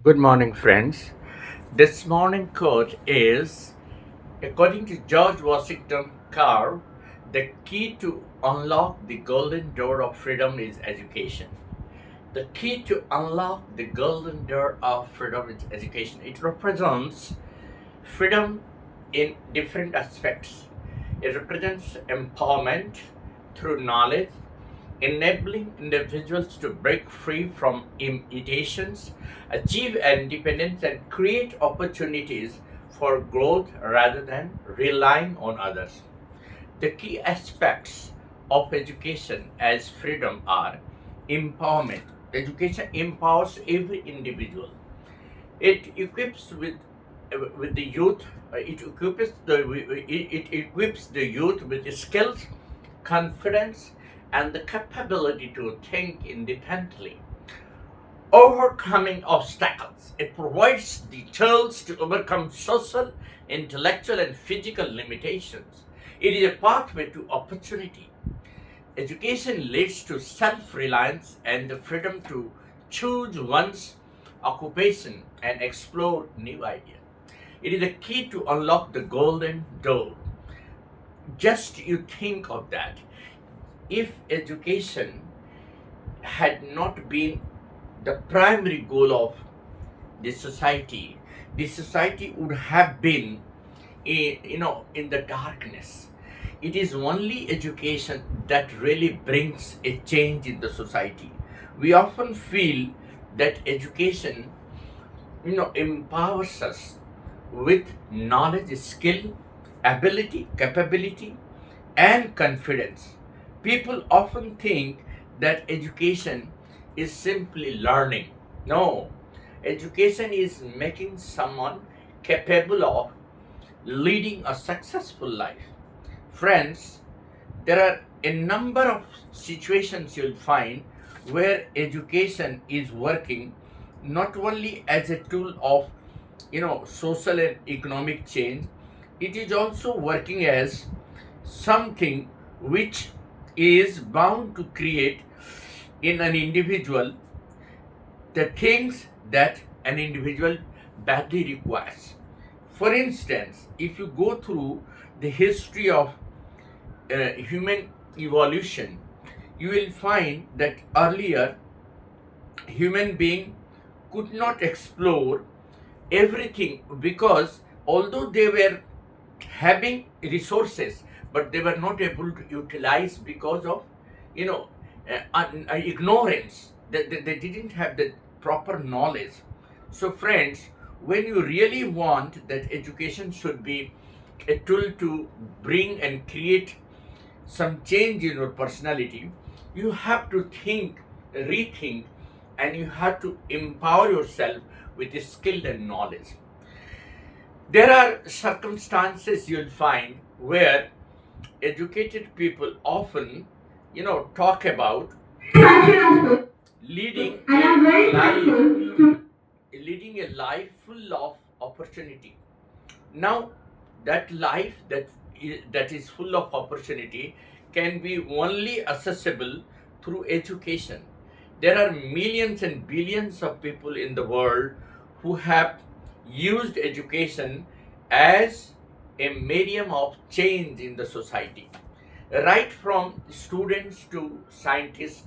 Good morning, friends. This morning quote is, according to George Washington Carver, the key to unlock the golden door of freedom is education. The key to unlock the golden door of freedom is education. It represents freedom in different aspects. It represents empowerment through knowledge, enabling individuals to break free from imitations, achieve independence, and create opportunities for growth rather than relying on others. The key aspects of education as freedom are empowerment. Education empowers every individual. It equips with the youth. It equips the youth with skills, confidence, and the capability to think independently. Overcoming obstacles. It provides the tools to overcome social, intellectual, and physical limitations. It is a pathway to opportunity. Education leads to self reliance and the freedom to choose one's occupation and explore new ideas. It is the key to unlock the golden door. Just you think of that. If education had not been the primary goal of the society would have been in the darkness. It is only education that really brings a change in the society. We often feel that education empowers us with knowledge, skill, ability, capability, and confidence. People often think that education is simply learning. No, education is making someone capable of leading a successful life. Friends, there are a number of situations you'll find where education is working not only as a tool of social and economic change. It is also working as something which is bound to create in an individual the things that an individual badly requires. For instance, if you go through the history of human evolution, you will find that earlier human being could not explore everything because although they were having resources, but they were not able to utilize because of you know ignorance. They didn't have the proper knowledge. So friends, when you really want that education should be a tool to bring and create some change in your personality, you have to think, rethink, and you have to empower yourself with skill and knowledge. There are circumstances you'll find where educated people often, talk about leading a life, full of opportunity. Now, that life that is full of opportunity can be only accessible through education. There are millions and billions of people in the world who have used education as a medium of change in the society. Right from students to scientists,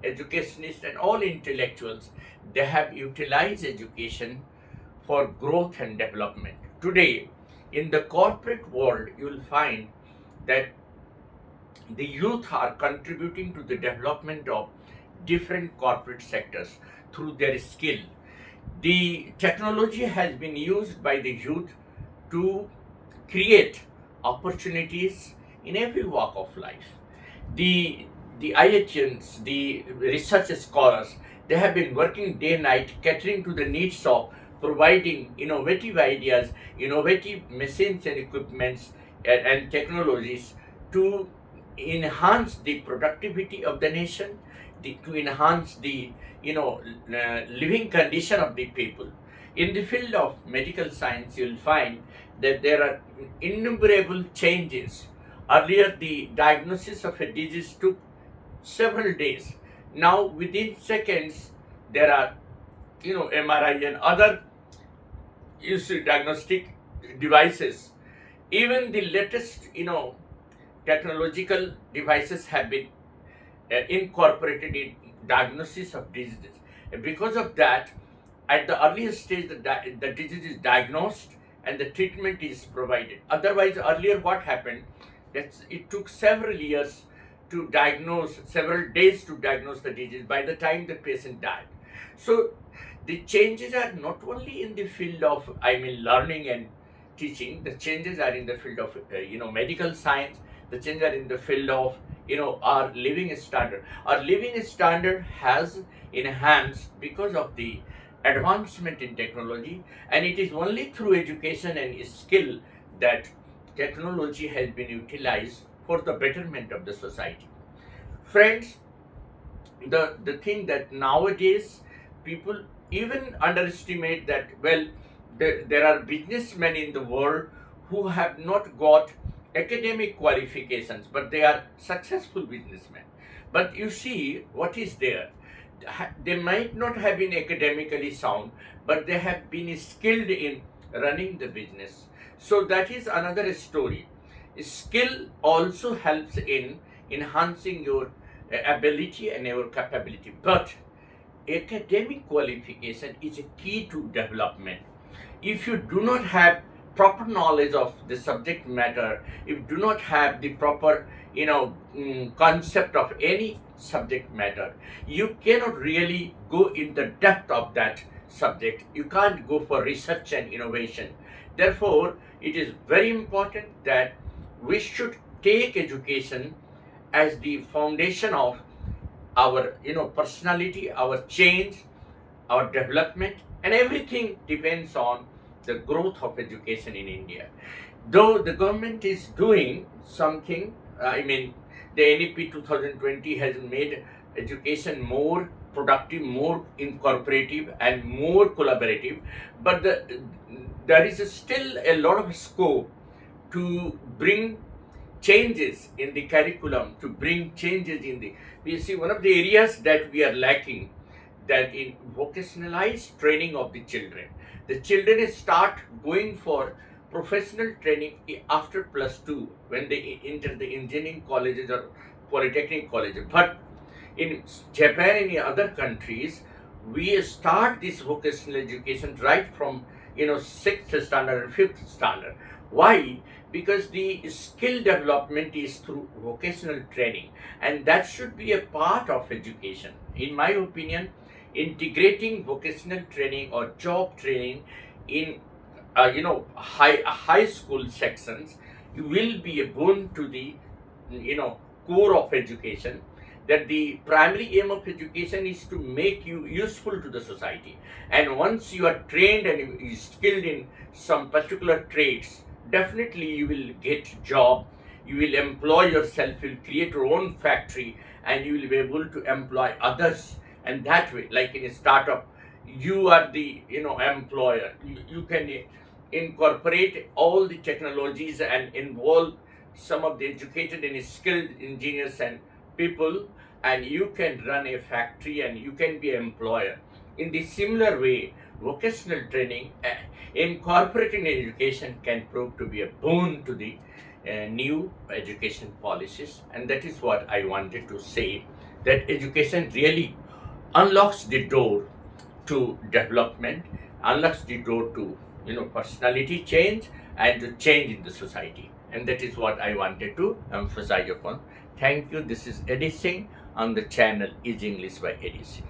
educationists, and all intellectuals, they have utilized education for growth and development. Today, in the corporate world, you will find that the youth are contributing to the development of different corporate sectors through their skill. The technology has been used by the youth to create opportunities in every walk of life. The the IHNs, the research scholars, they have been working day and night, catering to the needs of providing innovative ideas, innovative machines and equipments and technologies to enhance the productivity of the nation, to enhance the living condition of the people. In the field of medical science, you'll find that there are innumerable changes. Earlier, the diagnosis of a disease took several days. Now, within seconds, there are MRI and other diagnostic devices. Even the latest technological devices have been incorporated in diagnosis of diseases. And because of that, at the earliest stage, the disease is diagnosed and the treatment is provided. Otherwise, earlier what happened, that it took several years to diagnose, several days to diagnose the disease by the time the patient died. So the changes are not only in the field of, learning and teaching. The changes are in the field of, medical science. The changes are in the field of, our living standard. Our living standard has enhanced because of the advancement in technology, and it is only through education and skill that technology has been utilized for the betterment of the society. Friends, the thing that nowadays people even underestimate that, well, there are businessmen in the world who have not got academic qualifications, but they are successful businessmen. But you see what is there. They might not have been academically sound, but they have been skilled in running the business. So that is another story. Skill also helps in enhancing your ability and your capability, but academic qualification is a key to development. If you do not have proper knowledge of the subject matter, if you do not have the proper concept of any subject matter, you cannot really go in the depth of that subject. You can't go for research and innovation. Therefore, it is very important that we should take education as the foundation of our personality, our change, our development, and everything depends on the growth of education in India. Though the government is doing something, the NEP 2020 has made education more productive, more incorporative, and more collaborative, but there is still a lot of scope to bring changes in the curriculum, to bring changes in the, we see one of the areas that we are lacking, that in vocationalized training of the children. The children start going for professional training after +2 when they enter the engineering colleges or polytechnic colleges. But in Japan and in other countries, we start this vocational education right from 6th standard and 5th standard. Why? Because the skill development is through vocational training, and that should be a part of education. In my opinion, integrating vocational training or job training in high school sections will be a boon to the core of education. That the primary aim of education is to make you useful to the society, and once you are trained and you are skilled in some particular traits, definitely you will get job, you will employ yourself, you will create your own factory, and you will be able to employ others. And that way, like in a startup, you are the employer. You can incorporate all the technologies and involve some of the educated and skilled engineers and people, and you can run a factory and you can be an employer. In the similar way, vocational training incorporating education can prove to be a boon to the new education policies. And that is what I wanted to say, that education really unlocks the door to development, unlocks the door to personality change and to change in the society. And that is what I wanted to emphasize upon. Thank you. This is Eddie Singh on the channel Is English by Eddie Singh.